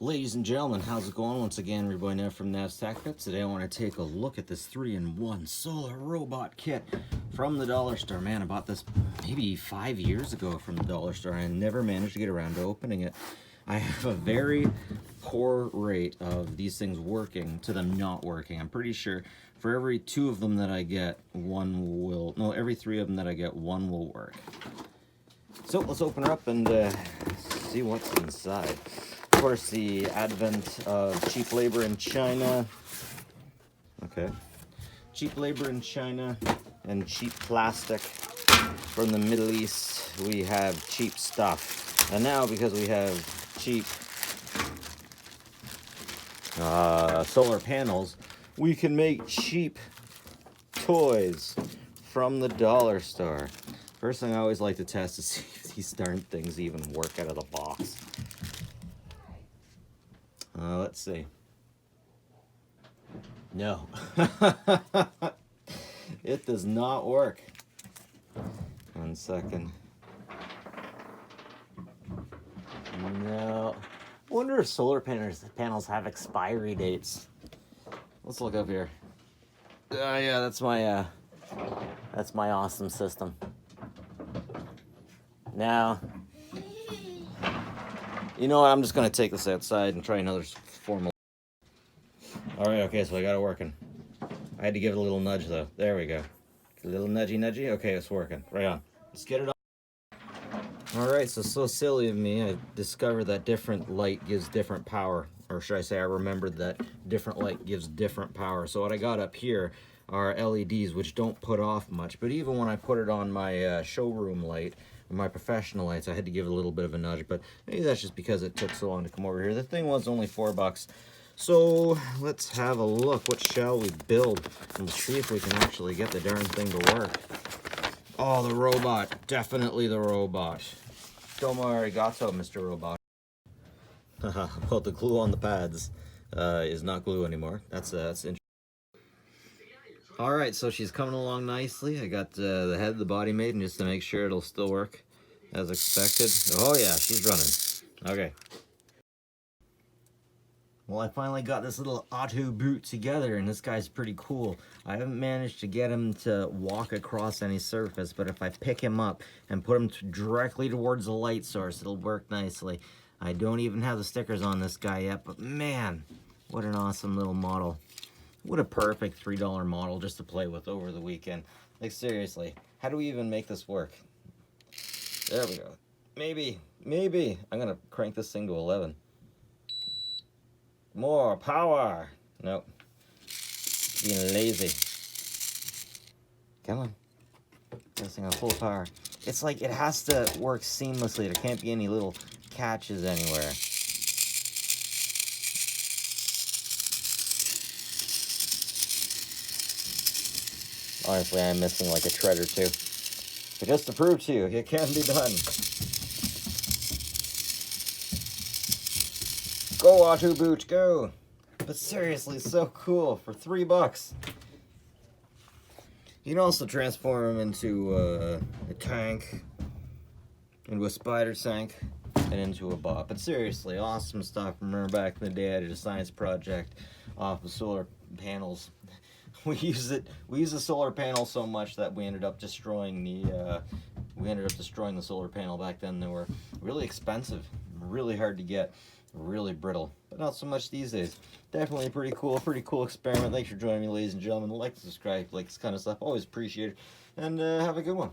Ladies and gentlemen, how's it going? Once again, your boy Nev from Nev's Tech Tips. Today I want to take a look at this 3-in-1 solar robot kit from the dollar store. Man, I bought this maybe 5 years ago from the dollar store and I never managed to get around to opening it. I have a very poor rate of these things working to them not working. I'm pretty sure for every 2 of them that I get, every 3 of them that I get, 1 will work. So let's open her up and see what's inside. Of course, the advent of cheap labor in China. Okay. Cheap labor in China and cheap plastic from the Middle East. We have cheap stuff. And now, because we have cheap solar panels, we can make cheap toys from the dollar store. First thing I always like to test is see if these darn things even work out of the box. Let's see. No. It does not work. 1 second. No. I wonder if solar panels have expiry dates. Let's look up here. Yeah, that's my awesome system. Now, you know what? I'm just gonna take this outside and try another formal. All right, okay, so I got it working. I had to give it a little nudge though. There we go. A little nudgy. Okay, it's working. Right on. Let's get it on. All right, so silly of me. I discovered that different light gives different power, or should I say, I remembered that different light gives different power. So what I got up here are LEDs, which don't put off much. But even when I put it on my showroom light, my professional lights, I had to give it a little bit of a nudge, but maybe that's just because it took so long to come over here. The thing was only $4. So let's have a look. What shall we build? And we'll see if we can actually get the darn thing to work. Oh, the robot. Definitely the robot. Domo arigato, Mr. Robot. Well, the glue on the pads is not glue anymore. That's interesting. All right, so she's coming along nicely. I got the head, the body made, and just to make sure it'll still work as expected. Oh yeah, she's running. Okay. Well, I finally got this little auto boot together, and this guy's pretty cool. I haven't managed to get him to walk across any surface, but if I pick him up and put him directly towards the light source, it'll work nicely. I don't even have the stickers on this guy yet, but man, what an awesome little model. What a perfect $3 model just to play with over the weekend. Like, seriously, how do we even make this work? There we go. Maybe. I'm gonna crank this thing to 11. More power. Nope. Being lazy. Come on. This thing on full power. It's like it has to work seamlessly. There can't be any little catches anywhere. Honestly, I'm missing like a tread or two. But just to prove to you, it can be done. Go, Auto Boot, go! But seriously, so cool for $3. You can also transform them into a tank, into a spider tank, and into a bot. But seriously, awesome stuff. Remember back in the day, I did a science project off of solar panels. We use the solar panel so much that we ended up destroying the solar panel. Back then they were really expensive, really hard to get, really brittle, but not so much these days. Definitely a pretty cool experiment. Thanks for joining me, ladies and gentlemen. Like, subscribe, like this kind of stuff, always appreciate it, and have a good one.